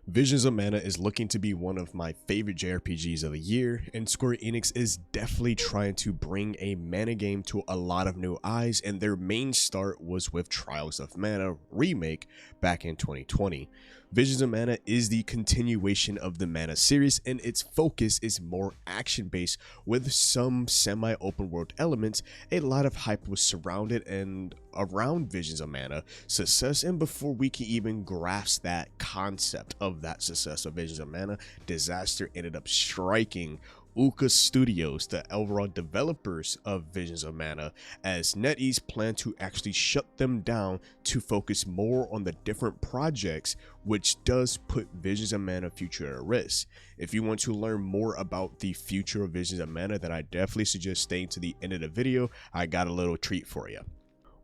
Visions of Mana is looking to be one of my favorite JRPGs of the year, and Square Enix is definitely trying to bring a mana game to a lot of new eyes, and their main start was with Trials of Mana Remake back in 2020. Visions of Mana is the continuation of the Mana series, and its focus is more action-based with some semi-open world elements. A lot of hype was surrounded and around Visions of Mana success, and before we can even grasp that concept of that success of Visions of Mana, disaster ended up striking Uka Studios, the overall developers of Visions of Mana, as NetEase planned to actually shut them down to focus more on the different projects, which does put Visions of Mana future at risk. If you want to learn more about the future of Visions of Mana, then I definitely suggest staying to the end of the video. I got a little treat for you.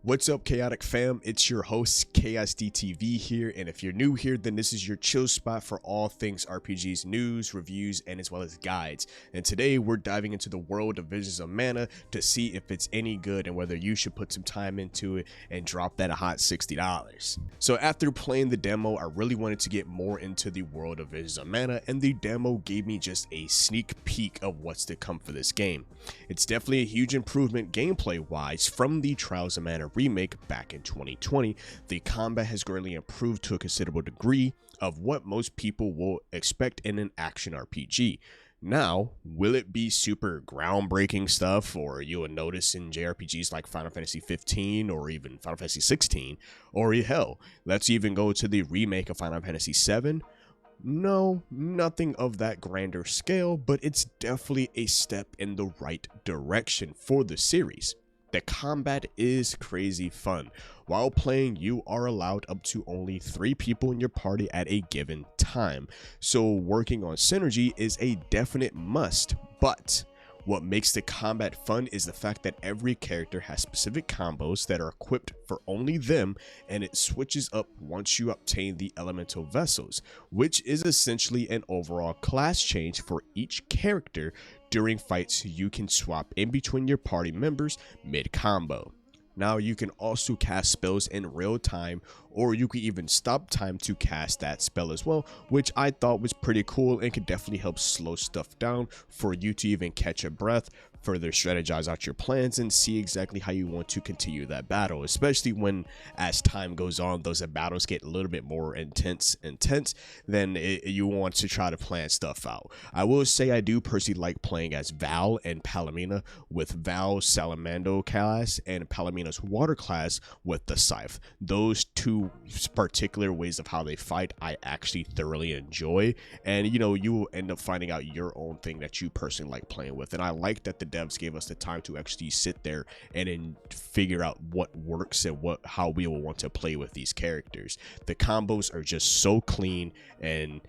What's up, Chaotic fam? It's your host KSDTV here, and if you're new here, then this is your chill spot for all things RPGs news, reviews, and as well as guides. And today we're diving into the world of Visions of Mana to see if it's any good and whether you should put some time into it and drop that a hot $60. So after playing the demo, I really wanted to get more into the world of Visions of Mana, and the demo gave me just a sneak peek of what's to come for this game. It's definitely a huge improvement gameplay wise from the Trials of Mana remake back in 2020. The combat has greatly improved to a considerable degree of what most people will expect in an action RPG. Now, will it be super groundbreaking stuff, or you will notice in JRPGs like Final Fantasy 15 or even Final Fantasy 16, or hell, let's even go to the remake of Final Fantasy 7? No, nothing of that grander scale, but it's definitely a step in the right direction for the series. The combat is crazy fun. While playing, you are allowed up to only 3 people in your party at a given time, so working on synergy is a definite must. But what makes the combat fun is the fact that every character has specific combos that are equipped for only them, and it switches up once you obtain the elemental vessels, which is essentially an overall class change for each character. During fights, you can swap in between your party members mid-combo. Now you can also cast spells in real time, or you can even stop time to cast that spell as well, which I thought was pretty cool and could definitely help slow stuff down for you to even catch a breath, further strategize out your plans, and see exactly how you want to continue that battle, especially when as time goes on those battles get a little bit more intense, then you want to try to plan stuff out. I will say I do personally like playing as Val and Palomina, with Val's Salamando class and Palomina's water class with the scythe. Those two particular ways of how they fight I actually thoroughly enjoy, and you will end up finding out your own thing that you personally like playing with. And I like that the devs gave us the time to actually sit there and then figure out what works and how we will want to play with these characters. The combos are just so clean, and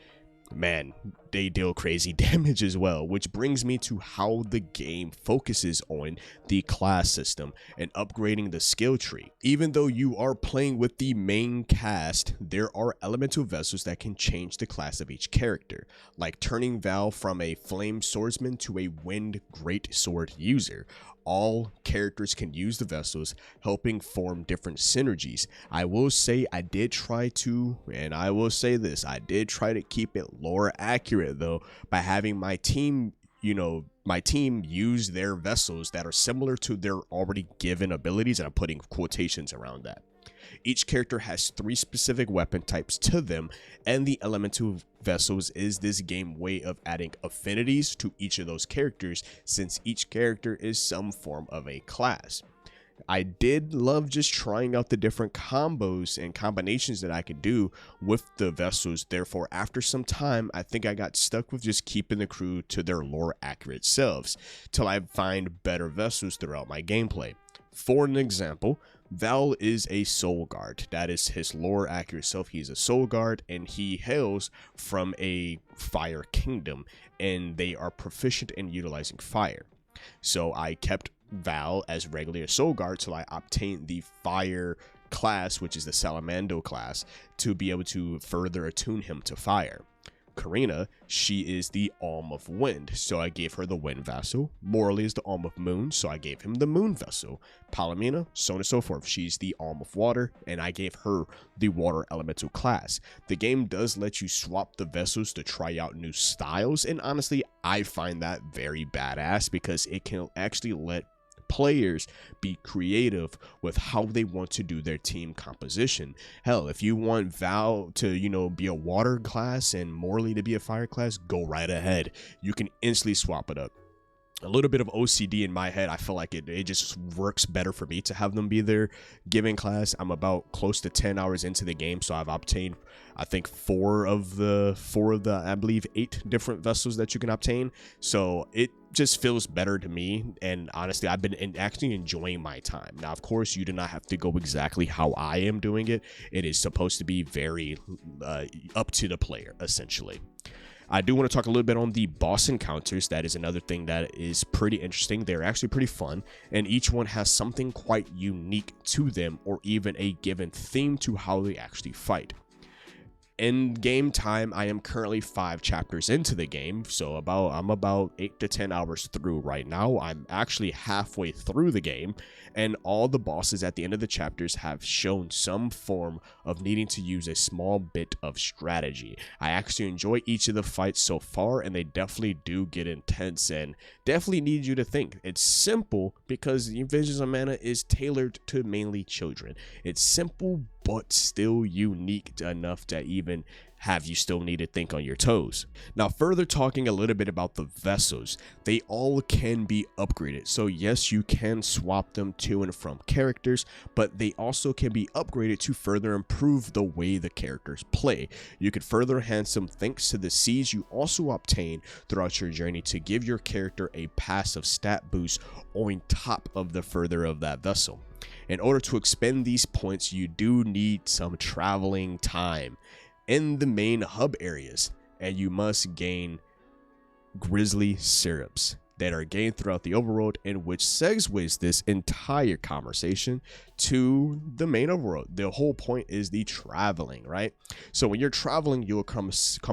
man, they deal crazy damage as well, which brings me to how the game focuses on the class system and upgrading the skill tree. Even though you are playing with the main cast, there are elemental vessels that can change the class of each character, like turning Val from a flame swordsman to a wind greatsword user. All characters can use the vessels, helping form different synergies. I will say I did try to, and I will say this, I did try to keep it lore accurate though, by having my team use their vessels that are similar to their already given abilities, and I'm putting quotations around that. Each character has 3 specific weapon types to them, and the elemental vessels is this game way of adding affinities to each of those characters, since each character is some form of a class. I did love just trying out the different combos and combinations that I could do with the vessels. Therefore, after some time, I think I got stuck with just keeping the crew to their lore accurate selves till I find better vessels throughout my gameplay. For an example, Val is a soul guard. That is his lore accurate self. He's a soul guard, and he hails from a fire kingdom, and they are proficient in utilizing fire. So I kept Val as regular soul guard till I obtained the fire class, which is the Salamando class, to be able to further attune him to fire. Karina, she is the Arm of Wind, so I gave her the Wind Vessel. Morley is the Arm of Moon, so I gave him the Moon Vessel. Palomina, so on and so forth. She's the Arm of Water, and I gave her the Water Elemental class. The game does let you swap the vessels to try out new styles, and honestly, I find that very badass because it can actually let players be creative with how they want to do their team composition. Hell, if you want Val to, be a water class and Morley to be a fire class, go right ahead. You can instantly swap it up. A little bit of OCD in my head, I feel like it just works better for me to have them be their given class. I'm about close to 10 hours into the game, so I've obtained, I think, four of the I believe 8 different vessels that you can obtain. So it just feels better to me, and honestly, I've been actually enjoying my time. Now, of course, you do not have to go exactly how I am doing it. It is supposed to be very up to the player, essentially. I do want to talk a little bit on the boss encounters. That is another thing that is pretty interesting. They're actually pretty fun, and each one has something quite unique to them, or even a given theme to how they actually fight. In game time, I am currently 5 chapters into the game, so I'm about 8 to 10 hours through right now. I'm actually halfway through the game, and all the bosses at the end of the chapters have shown some form of needing to use a small bit of strategy. I actually enjoy each of the fights so far, and they definitely do get intense and definitely need you to think. It's simple because Visions of Mana is tailored to mainly children. It's simple, but still unique enough to even have you still need to think on your toes. Now, further talking a little bit about the vessels, they all can be upgraded. So yes, you can swap them to and from characters, but they also can be upgraded to further improve the way the characters play. You could further enhance them thanks to the seeds you also obtain throughout your journey to give your character a passive stat boost on top of the further of that vessel. In order to expend these points, you do need some traveling time in the main hub areas, and you must gain grizzly syrups that are gained throughout the overworld, in which segues this entire conversation to the main overworld. The whole point is the traveling, right? So when you're traveling, you'll come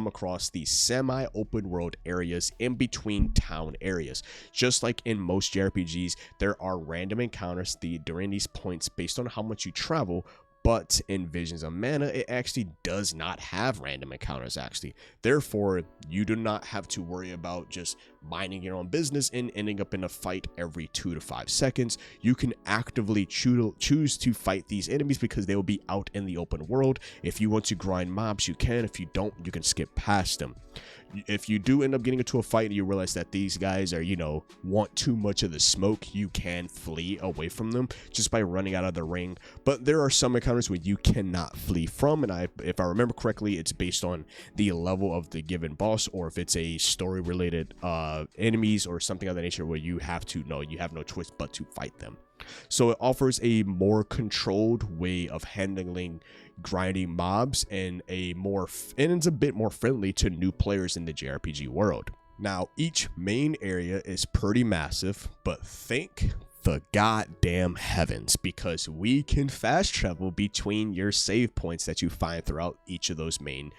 across these semi-open world areas in between town areas. Just like in most JRPGs, there are random encounters during these points based on how much you travel. But in Visions of Mana, it actually does not have random encounters, actually. Therefore, you do not have to worry about just minding your own business and ending up in a fight every 2 to 5 seconds. You can actively choose to fight these enemies because they will be out in the open world. If you want to grind mobs, you can. If you don't, you can skip past them. If you do end up getting into a fight and you realize that these guys are, want too much of the smoke, you can flee away from them just by running out of the ring. But there are some encounters where you cannot flee from, and if I remember correctly, it's based on the level of the given boss, or if it's a story related enemies or something of that nature where you have no choice but to fight them. So it offers a more controlled way of handling grinding mobs, and it's a bit more friendly to new players in the JRPG world. Now, each main area is pretty massive, but thank the goddamn heavens, because we can fast travel between your save points that you find throughout each of those main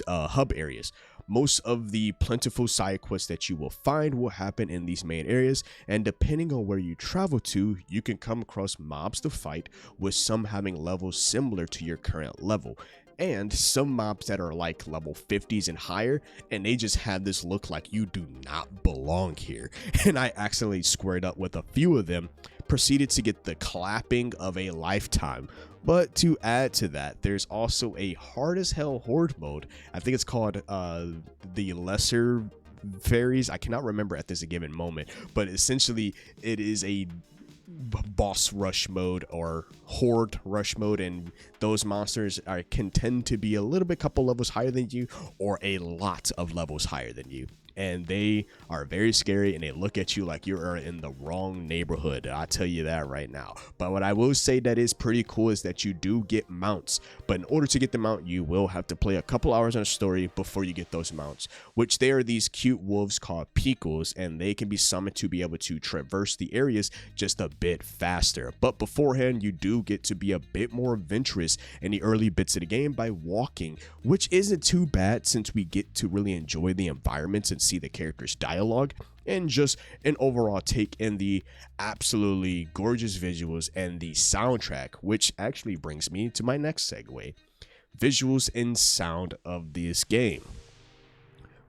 hub areas. Most of the plentiful side quests that you will find will happen in these main areas, and depending on where you travel to, you can come across mobs to fight, with some having levels similar to your current level, and some mobs that are like level 50s and higher, and they just have this look like you do not belong here. And I accidentally squared up with a few of them, proceeded to get the clapping of a lifetime. But to add to that, there's also a hard as hell horde mode. I think it's called the lesser fairies. I cannot remember at this given moment, but essentially it is a boss rush mode or horde rush mode, and those monsters can tend to be a couple levels higher than you, or a lot of levels higher than you. And they are very scary, and they look at you like you are in the wrong neighborhood. I'll tell you that right now. But what I will say that is pretty cool is that you do get mounts. But in order to get the mount, you will have to play a couple hours on a story before you get those mounts, which they are these cute wolves called Pickles, and they can be summoned to be able to traverse the areas just a bit faster. But beforehand, you do get to be a bit more adventurous in the early bits of the game by walking, which isn't too bad since we get to really enjoy the environments and see the characters' dialogue, and just an overall take in the absolutely gorgeous visuals and the soundtrack, which actually brings me to my next segue: visuals and sound of this game.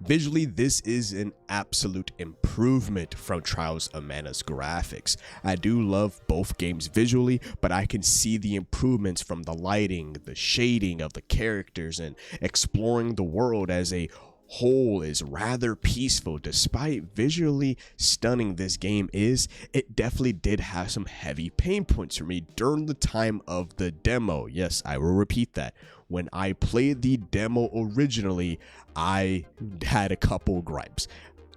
Visually, this is an absolute improvement from Trials of Mana's graphics. I do love both games visually, but I can see the improvements from the lighting, the shading of the characters, and exploring the world as a whole is rather peaceful. Despite visually stunning this game is, it definitely did have some heavy pain points for me during the time of the demo. Yes, I will repeat that. When I played the demo originally, I had a couple gripes,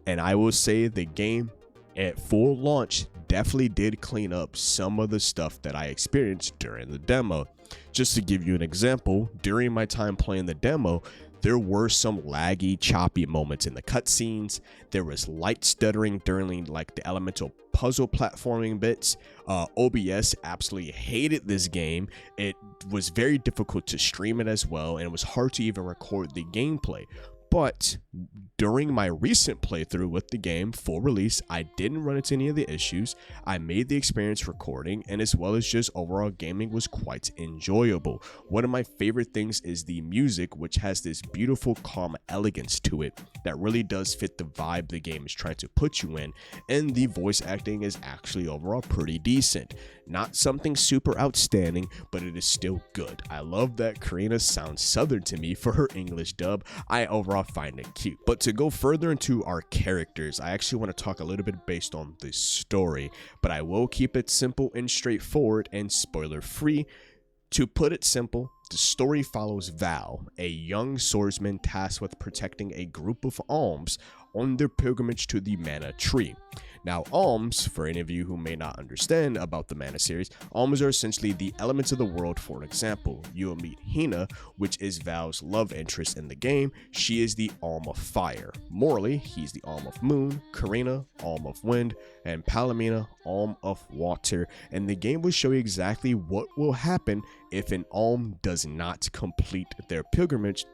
and I will say the game at full launch definitely did clean up some of the stuff that I experienced during the demo. Just to give you an example, during my time playing the demo, there were some laggy, choppy moments in the cutscenes. There was light stuttering during like the elemental puzzle platforming bits. OBS absolutely hated this game. It was very difficult to stream it as well, and it was hard to even record the gameplay. But during my recent playthrough with the game, full release, I didn't run into any of the issues. I made the experience recording, and as well as just overall gaming was quite enjoyable. One of my favorite things is the music, which has this beautiful, calm elegance to it that really does fit the vibe the game is trying to put you in, and the voice acting is actually overall pretty decent. Not something super outstanding, but it is still good. I love that Karina sounds southern to me for her English dub. I overall find it cute. But to go further into our characters, I actually want to talk a little bit based on the story, but I will keep it simple and straightforward and spoiler free. To put it simple, the story follows Val, a young swordsman tasked with protecting a group of alms on their pilgrimage to the Mana Tree. Now, alms, for any of you who may not understand about the Mana series, alms are essentially the elements of the world. For example, you'll meet Hina, which is Val's love interest in the game. She is the Alm of Fire. Morley, he's the Alm of Moon. Karina, Alm of Wind. And Palomina, Alm of Water. And the game will show you exactly what will happen if an alm does not complete their pilgrimage,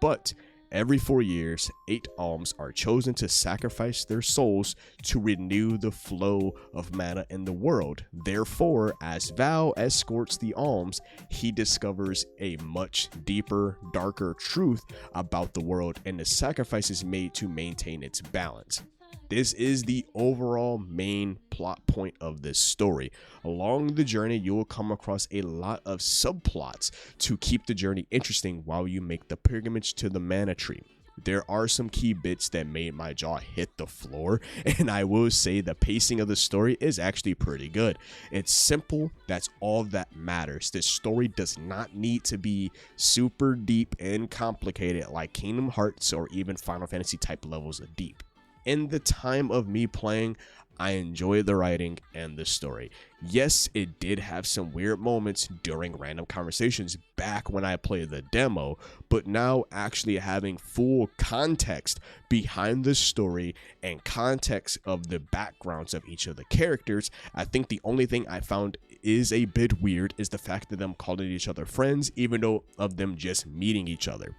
but every 4 years, 8 alms are chosen to sacrifice their souls to renew the flow of mana in the world. Therefore, as Val escorts the alms, he discovers a much deeper, darker truth about the world and the sacrifices made to maintain its balance. This is the overall main plot point of this story. Along the journey, you will come across a lot of subplots to keep the journey interesting while you make the pilgrimage to the Mana Tree. There are some key bits that made my jaw hit the floor, and I will say the pacing of the story is actually pretty good. It's simple, that's all that matters. This story does not need to be super deep and complicated like Kingdom Hearts or even Final Fantasy type levels of deep. In the time of me playing, I enjoyed the writing and the story. Yes, it did have some weird moments during random conversations back when I played the demo, but now actually having full context behind the story and context of the backgrounds of each of the characters, I think the only thing I found is a bit weird is the fact that them calling each other friends, even though of them just meeting each other.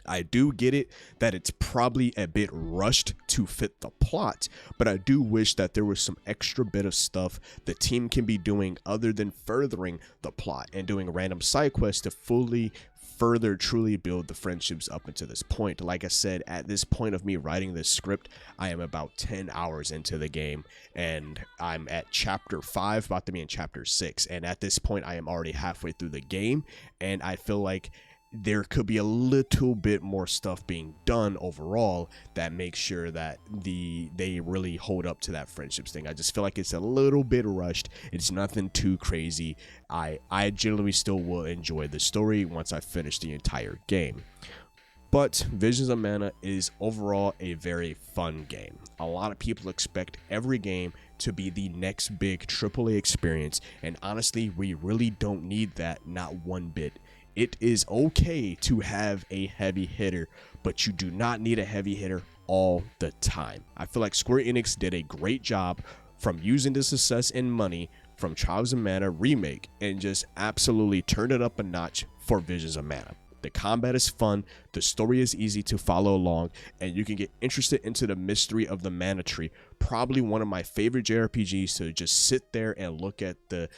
I do get it that it's probably a bit rushed to fit the plot, but I do wish that there was some extra bit of stuff the team can be doing other than furthering the plot and doing random side quests to fully further truly build the friendships up until this point. Like I said, at this point of me writing this script, I am about 10 hours into the game, and I'm at chapter 5, about to be in chapter 6, and at this point I am already halfway through the game, and I feel like there could be a little bit more stuff being done overall that makes sure that they really hold up to that friendships thing. I just feel like it's a little bit rushed. It's nothing too crazy. I generally still will enjoy the story once I finish the entire game. But Visions of Mana is overall a very fun game. A lot of people expect every game to be the next big AAA experience, and honestly, we really don't need that, not one bit. It is okay to have a heavy hitter, but you do not need a heavy hitter all the time. I feel like Square Enix did a great job from using the success and money from Trials of Mana remake and just absolutely turn it up a notch for Visions of Mana. The combat is fun, the story is easy to follow along, and you can get interested into the mystery of the mana tree. Probably one of my favorite JRPGs to just sit there and look at the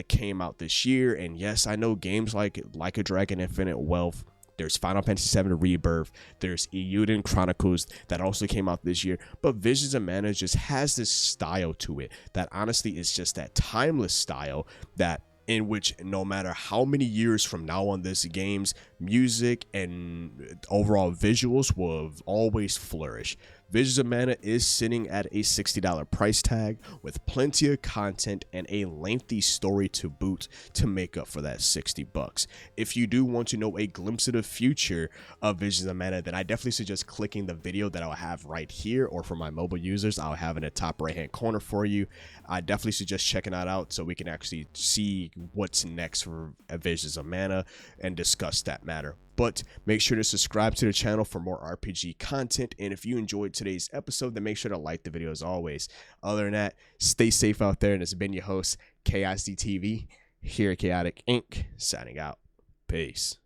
came out this year. And yes, I know games like a Dragon Infinite Wealth, there's Final Fantasy VII Rebirth, there's Eiyuden Chronicles that also came out this year, but Visions of Mana just has this style to it that honestly is just that timeless style that in which no matter how many years from now on this game's music and overall visuals will always flourish. Visions of Mana is sitting at a $60 price tag with plenty of content and a lengthy story to boot to make up for that 60 bucks. If you do want to know a glimpse of the future of Visions of Mana, then I definitely suggest clicking the video that I'll have right here, or for my mobile users, I'll have in the top right hand corner for you. I definitely suggest checking that out so we can actually see what's next for Visions of Mana and discuss that matter. But make sure to subscribe to the channel for more RPG content, and if you enjoyed today's episode, then make sure to like the video as always. Other than that, stay safe out there, and it's been your host, KICTV, here at Chaotic Inc., signing out. Peace.